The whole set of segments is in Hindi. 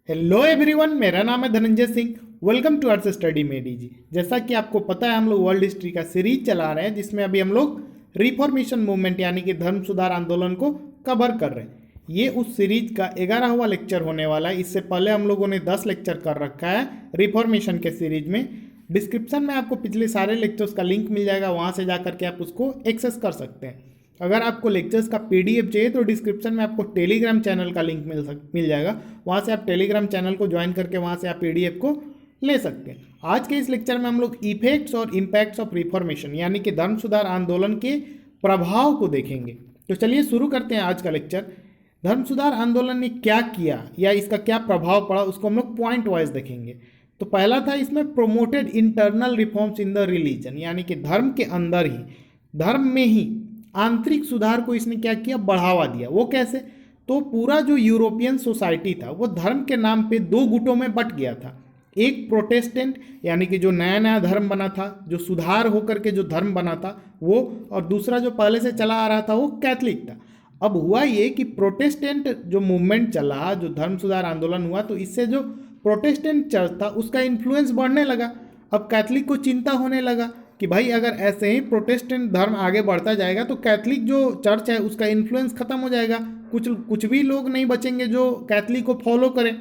हेलो एवरीवन, मेरा नाम है Dhananjay Singh. Welcome to arts study made easy. जैसा कि आपको पता है, हम लोग वर्ल्ड हिस्ट्री का सीरीज चला रहे हैं जिसमें अभी हम लोग रिफॉर्मेशन मूवमेंट यानी कि धर्म सुधार आंदोलन को कवर कर रहे हैं। ये उस सीरीज का 11वां लेक्चर होने वाला है। इससे पहले हम लोगों ने 10 लेक्चर कर रखा है रिफॉर्मेशन के सीरीज में। डिस्क्रिप्शन में आपको पिछले सारे लेक्चर्स का लिंक मिल जाएगा, वहाँ से जा करके आप उसको एक्सेस कर सकते हैं। अगर आपको लेक्चर्स का पीडीएफ चाहिए तो डिस्क्रिप्शन में आपको टेलीग्राम चैनल का लिंक मिल जाएगा, वहाँ से आप टेलीग्राम चैनल को ज्वाइन करके वहाँ से आप पीडीएफ को ले सकते हैं। आज के इस लेक्चर में हम लोग इफेक्ट्स और इम्पैक्ट्स ऑफ रिफॉर्मेशन यानी कि धर्म सुधार आंदोलन के प्रभाव को देखेंगे। तो चलिए शुरू करते हैं आज का लेक्चर। धर्म सुधार आंदोलन ने क्या किया या इसका क्या प्रभाव पड़ा, उसको हम लोग पॉइंट वाइज देखेंगे। तो पहला था इसमें promoted internal reforms in the religion, यानी कि धर्म के अंदर ही, धर्म में ही आंतरिक सुधार को इसने क्या किया, बढ़ावा दिया। वो कैसे? तो पूरा जो यूरोपियन सोसाइटी था वो धर्म के नाम पे दो गुटों में बट गया था। एक प्रोटेस्टेंट यानी कि जो नया नया धर्म बना था, जो सुधार होकर के जो धर्म बना था वो, और दूसरा जो पहले से चला आ रहा था वो कैथलिक था। अब हुआ ये कि प्रोटेस्टेंट जो मूवमेंट चला, जो धर्म सुधार आंदोलन हुआ, तो इससे जो प्रोटेस्टेंट चर्च था उसका इन्फ्लुएंस बढ़ने लगा। अब कैथलिक को चिंता होने लगा कि भाई अगर ऐसे ही प्रोटेस्टेंट धर्म आगे बढ़ता जाएगा तो कैथलिक जो चर्च है उसका इन्फ्लुएंस खत्म हो जाएगा, कुछ भी लोग नहीं बचेंगे जो कैथलिक को फॉलो करें।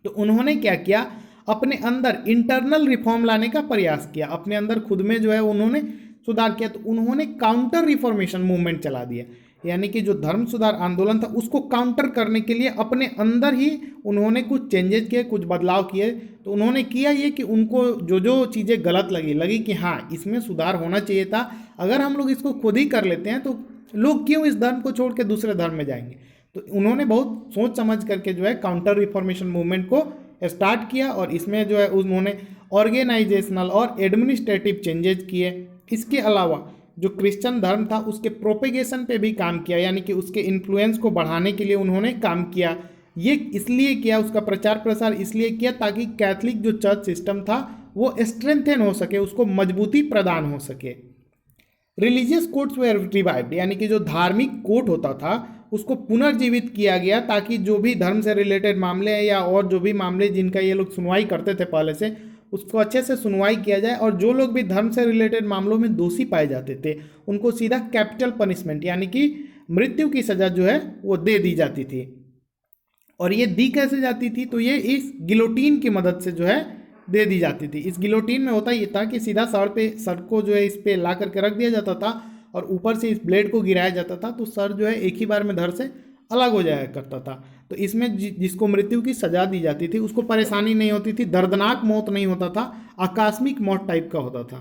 तो उन्होंने क्या किया, अपने अंदर इंटरनल रिफॉर्म लाने का प्रयास किया, अपने अंदर खुद में जो है उन्होंने सुधार किया। तो उन्होंने काउंटर रिफॉर्मेशन मूवमेंट चला दिया, यानी कि जो धर्म सुधार आंदोलन था उसको काउंटर करने के लिए अपने अंदर ही उन्होंने कुछ चेंजेस किए, कुछ बदलाव किए। तो उन्होंने किया ये कि उनको जो जो चीज़ें गलत लगी कि हाँ इसमें सुधार होना चाहिए था, अगर हम लोग इसको खुद ही कर लेते हैं तो लोग क्यों इस धर्म को छोड़ के दूसरे धर्म में जाएंगे। तो उन्होंने बहुत सोच समझ करके जो है काउंटर रिफॉर्मेशन मूवमेंट को स्टार्ट किया, और इसमें जो है उन्होंने ऑर्गेनाइजेशनल और एडमिनिस्ट्रेटिव चेंजेस किए। इसके अलावा जो क्रिश्चियन धर्म था उसके प्रोपेगेशन पे भी काम किया, यानी कि उसके इन्फ्लुएंस को बढ़ाने के लिए उन्होंने काम किया। ये इसलिए किया, उसका प्रचार प्रसार इसलिए किया ताकि कैथलिक जो चर्च सिस्टम था वो स्ट्रेंथन हो सके, उसको मजबूती प्रदान हो सके। रिलीजियस कोड्स वे रिवाइव्ड, यानी कि जो धार्मिक कोड होता था उसको पुनर्जीवित किया गया ताकि जो भी धर्म से रिलेटेड मामले हैं या और जो भी मामले जिनका ये लोग सुनवाई करते थे पहले से, उसको अच्छे से सुनवाई किया जाए, और जो लोग भी धर्म से रिलेटेड मामलों में दोषी पाए जाते थे उनको सीधा कैपिटल पनिशमेंट यानी कि मृत्यु की सज़ा जो है वो दे दी जाती थी। और ये दी कैसे जाती थी? तो ये इस गिलोटीन की मदद से जो है दे दी जाती थी। इस गिलोटीन में होता ये था कि सीधा सर को जो है इस पे ला करके रख दिया जाता था और ऊपर से इस ब्लेड को गिराया जाता था, तो सर जो है एक ही बार में धड़ से अलग हो जाया करता था। तो इसमें जिसको मृत्यु की सजा दी जाती थी उसको परेशानी नहीं होती थी, दर्दनाक मौत नहीं होता था, आकस्मिक मौत टाइप का होता था।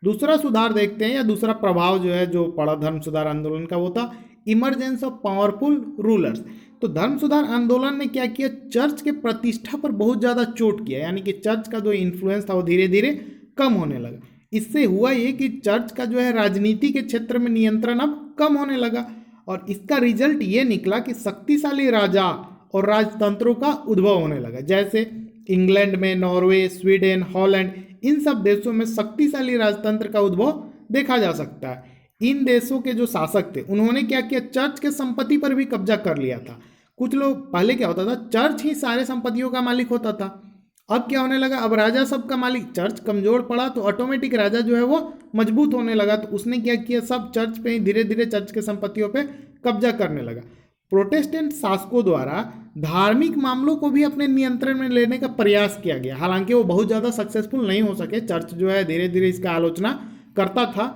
दूसरा सुधार देखते हैं, या दूसरा प्रभाव जो है जो पड़ा धर्म सुधार आंदोलन का, वो था इमरजेंस ऑफ पावरफुल रूलर्स। तो धर्म सुधार आंदोलन ने क्या किया, चर्च के प्रतिष्ठा पर बहुत ज़्यादा चोट किया, यानी कि चर्च का जो इन्फ्लुएंस था वो धीरे धीरे कम होने लगा। इससे हुआ ये कि चर्च का जो है राजनीति के क्षेत्र में नियंत्रण अब कम होने लगा, और इसका रिजल्ट ये निकला कि शक्तिशाली राजा और राजतंत्रों का उद्भव होने लगा। जैसे इंग्लैंड में, नॉर्वे, स्वीडन, हॉलैंड, इन सब देशों में शक्तिशाली राजतंत्र का उद्भव देखा जा सकता है। इन देशों के जो शासक थे उन्होंने क्या किया, चर्च के संपत्ति पर भी कब्जा कर लिया था। कुछ लोग, पहले क्या होता था, चर्च ही सारे संपत्तियों का मालिक होता था। अब क्या होने लगा, अब राजा सबका मालिक, चर्च कमजोर पड़ा तो ऑटोमेटिक राजा जो है वो मजबूत होने लगा। तो उसने क्या किया, सब चर्च पे ही धीरे धीरे चर्च के संपत्तियों पे कब्जा करने लगा। प्रोटेस्टेंट शासकों द्वारा धार्मिक मामलों को भी अपने नियंत्रण में लेने का प्रयास किया गया, हालांकि वो बहुत ज़्यादा सक्सेसफुल नहीं हो सके। चर्च जो है धीरे धीरे इसका आलोचना करता था,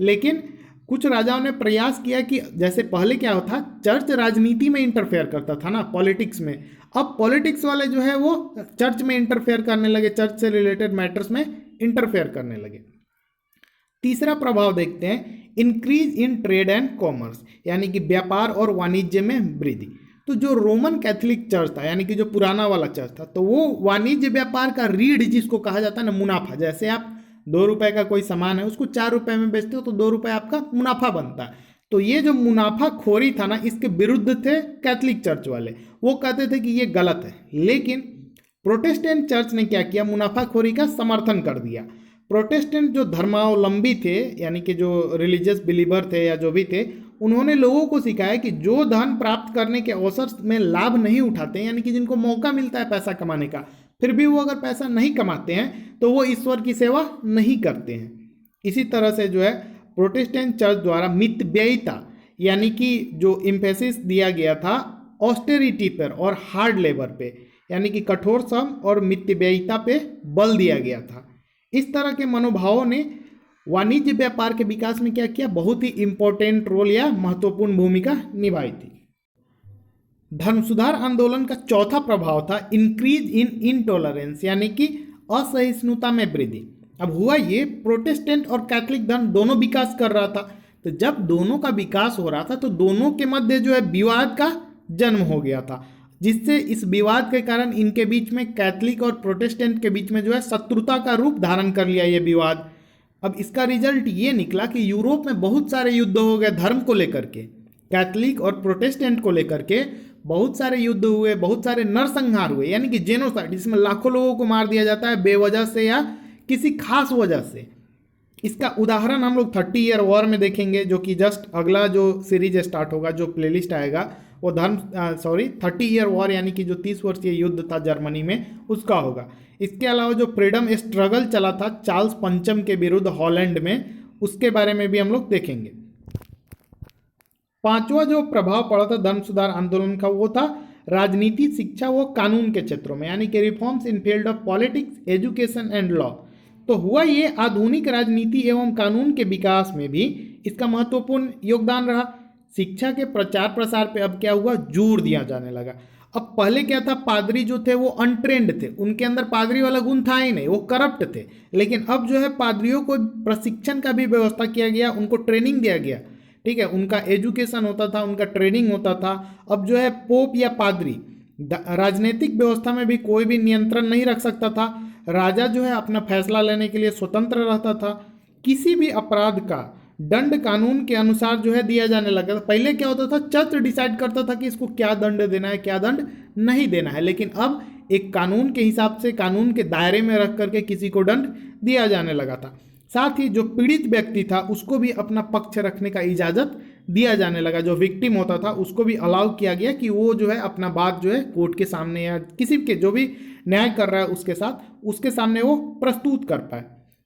लेकिन कुछ राजाओं ने प्रयास किया कि जैसे पहले क्या होता, चर्च राजनीति में इंटरफेयर करता था ना, पॉलिटिक्स में। अब पॉलिटिक्स वाले जो है वो चर्च में इंटरफेयर करने लगे, चर्च से रिलेटेड मैटर्स में इंटरफेयर करने लगे। तीसरा प्रभाव देखते हैं, increase in trade and commerce, यानी कि व्यापार और वाणिज्य में वृद्धि। तो जो रोमन कैथलिक चर्च था, यानी कि जो पुराना वाला चर्च था, तो वो वाणिज्य व्यापार का रीढ़ जिसको कहा जाता है ना, मुनाफा, जैसे आप 2 रुपए का कोई सामान है उसको 4 रुपए में बेचते हो तो 2 रुपए आपका मुनाफा बनता है। तो ये जो मुनाफाखोरी था ना, इसके विरुद्ध थे कैथलिक चर्च वाले। वो कहते थे कि ये गलत है, लेकिन प्रोटेस्टेंट चर्च ने क्या किया, मुनाफाखोरी का समर्थन कर दिया। प्रोटेस्टेंट जो धर्मावलंबी थे, यानी कि जो रिलीजियस बिलीवर थे या जो भी थे, उन्होंने लोगों को सिखाया कि जो धन प्राप्त करने के अवसर में लाभ नहीं उठाते हैं, यानी कि जिनको मौका मिलता है पैसा कमाने का, फिर भी वो अगर पैसा नहीं कमाते हैं तो वो ईश्वर की सेवा नहीं करते हैं। इसी तरह से जो है प्रोटेस्टेंट चर्च द्वारा मितव्ययिता यानी कि जो इम्फेसिस दिया गया था ऑस्टेरिटी पर और हार्ड लेबर पे, यानी कि कठोर श्रम और मितव्ययिता पे बल दिया गया था। इस तरह के मनोभावों ने वाणिज्य व्यापार के विकास में क्या किया, बहुत ही इंपॉर्टेंट रोल या महत्वपूर्ण भूमिका निभाई थी। धर्म सुधार आंदोलन का चौथा प्रभाव था इंक्रीज इन इनटॉलरेंस, यानी कि असहिष्णुता में वृद्धि। अब हुआ ये, प्रोटेस्टेंट और कैथोलिक धर्म दोनों विकास कर रहा था, तो जब दोनों का विकास हो रहा था तो दोनों के मध्य जो है विवाद का जन्म हो गया था, जिससे इस विवाद के कारण इनके बीच में कैथोलिक और प्रोटेस्टेंट के बीच में जो है शत्रुता का रूप धारण कर लिया ये विवाद। अब इसका रिजल्ट ये निकला कि यूरोप में बहुत सारे युद्ध हो गए धर्म को लेकर के, कैथोलिक और प्रोटेस्टेंट को लेकर के बहुत सारे युद्ध हुए, बहुत सारे नरसंहार हुए, यानी कि जेनोसाइड, जिसमें लाखों लोगों को मार दिया जाता है बेवजह से या किसी खास वजह से। इसका उदाहरण हम लोग 30 ईयर वॉर में देखेंगे, जो कि जस्ट अगला जो सीरीज स्टार्ट होगा, जो प्लेलिस्ट आएगा वो 30 ईयर वॉर यानी कि जो 30 वर्षीय युद्ध था जर्मनी में, उसका होगा। इसके अलावा जो फ्रीडम स्ट्रगल चला था चार्ल्स पंचम के विरुद्ध हॉलैंड में, उसके बारे में भी हम लोग देखेंगे। पांचवा जो प्रभाव पड़ा था धर्म सुधार आंदोलन का वो था राजनीति, शिक्षा व कानून के क्षेत्रों में, यानी कि reforms in field of politics, education and law. तो हुआ ये, आधुनिक राजनीति एवं कानून के विकास में भी इसका महत्वपूर्ण योगदान रहा। शिक्षा के प्रचार प्रसार पे अब क्या हुआ, जोर दिया जाने लगा। अब पहले क्या था, पादरी जो थे वो अनट्रेंड थे, उनके अंदर पादरी वाला गुण था ही नहीं, वो करप्ट थे। लेकिन अब जो है पादरियों को प्रशिक्षण का भी व्यवस्था किया गया, उनको ट्रेनिंग दिया गया, ठीक है, उनका एजुकेशन होता था, उनका ट्रेनिंग होता था। अब जो है पोप या पादरी राजनीतिक व्यवस्था में भी कोई भी नियंत्रण नहीं रख सकता था। राजा जो है अपना फैसला लेने के लिए स्वतंत्र रहता था। किसी भी अपराध का दंड कानून के अनुसार जो है दिया जाने लगा था। पहले क्या होता था, चर्च डिसाइड करता था कि इसको क्या दंड देना है, क्या दंड नहीं देना है, लेकिन अब एक कानून के हिसाब से, कानून के दायरे में रख करके किसी को दंड दिया जाने लगा था। साथ ही जो पीड़ित व्यक्ति था उसको भी अपना पक्ष रखने का इजाज़त दिया जाने लगा। जो विक्टिम होता था उसको भी अलाउ किया गया कि वो जो है अपना बात जो है कोर्ट के सामने या किसी के जो भी न्याय कर रहा है उसके साथ, उसके सामने वो प्रस्तुत कर पाए।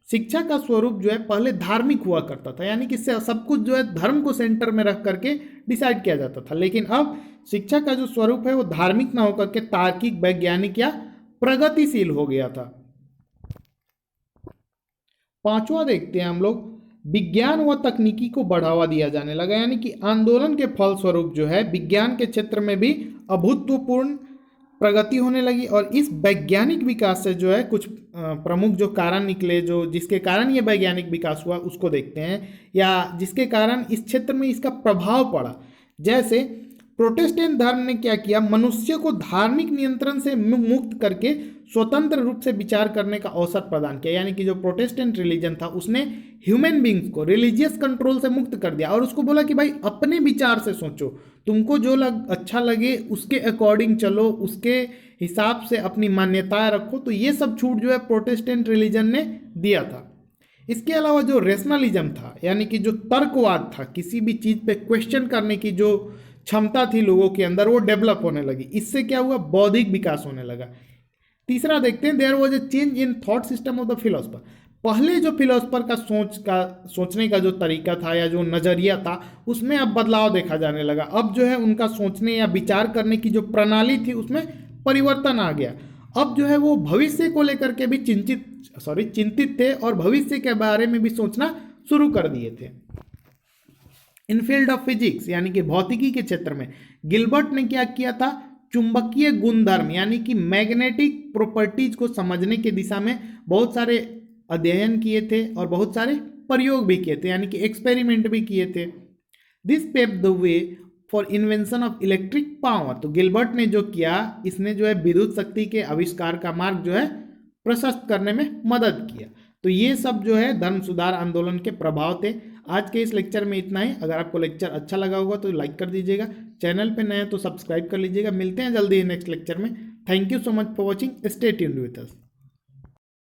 शिक्षा का स्वरूप जो है पहले धार्मिक हुआ करता था, यानी कि सब कुछ जो है धर्म को सेंटर में रख करके डिसाइड किया जाता था। लेकिन अब शिक्षा का जो स्वरूप है वो धार्मिक ना होकर के तार्किक, वैज्ञानिक या प्रगतिशील हो गया था। पांचवा देखते हैं हम लोग, विज्ञान व तकनीकी को बढ़ावा दिया जाने लगा, यानी कि आंदोलन के फलस्वरूप जो है विज्ञान के क्षेत्र में भी अभूतपूर्व प्रगति होने लगी। और इस वैज्ञानिक विकास से जो है कुछ प्रमुख जो कारण निकले, जो जिसके कारण ये वैज्ञानिक विकास हुआ उसको देखते हैं, या जिसके कारण इस क्षेत्र में इसका प्रभाव पड़ा। जैसे प्रोटेस्टेंट धर्म ने क्या किया, मनुष्य को धार्मिक नियंत्रण से मुक्त करके स्वतंत्र रूप से विचार करने का अवसर प्रदान किया। यानी कि जो प्रोटेस्टेंट रिलीजन था उसने ह्यूमन बींग्स को रिलीजियस कंट्रोल से मुक्त कर दिया और उसको बोला कि भाई अपने विचार से सोचो, तुमको जो अच्छा लगे उसके अकॉर्डिंग चलो, उसके हिसाब से अपनी मान्यताएं रखो। तो ये सब छूट जो है प्रोटेस्टेंट रिलीजन ने दिया था। इसके अलावा जो रेशनलिज्म था, यानी कि जो तर्कवाद था, किसी भी चीज़ पे क्वेश्चन करने की जो क्षमता थी लोगों के अंदर, वो डेवलप होने लगी। इससे क्या हुआ, बौद्धिक विकास होने लगा। तीसरा देखते हैं, there was a change in thought system of the philosopher. पहले जो फिलोसफर का सोचने का जो तरीका था या जो नज़रिया था उसमें अब बदलाव देखा जाने लगा। अब जो है उनका सोचने या विचार करने की जो प्रणाली थी उसमें परिवर्तन आ गया। अब जो है वो भविष्य को लेकर के भी चिंतित थे और भविष्य के बारे में भी सोचना शुरू कर दिए थे। इन फील्ड ऑफ फिजिक्स, यानी कि भौतिकी के क्षेत्र में गिलबर्ट ने क्या किया था, चुंबकीय गुणधर्म यानी कि मैग्नेटिक प्रॉपर्टीज को समझने की दिशा में बहुत सारे अध्ययन किए थे और बहुत सारे प्रयोग भी किए थे, यानी कि एक्सपेरिमेंट भी किए थे। This paved the way for invention of electric power. तो गिलबर्ट ने जो किया, इसने जो है विद्युत शक्ति के आविष्कार का मार्ग जो है प्रशस्त करने में मदद किया। तो ये सब जो है धर्म सुधार आंदोलन के प्रभाव थे। आज के इस लेक्चर में इतना ही। अगर आपको लेक्चर अच्छा लगा होगा तो लाइक कर दीजिएगा, चैनल पे नए हैं तो सब्सक्राइब कर लीजिएगा। मिलते हैं जल्दी ही नेक्स्ट लेक्चर में। Thank you so much for watching, stay tuned with us.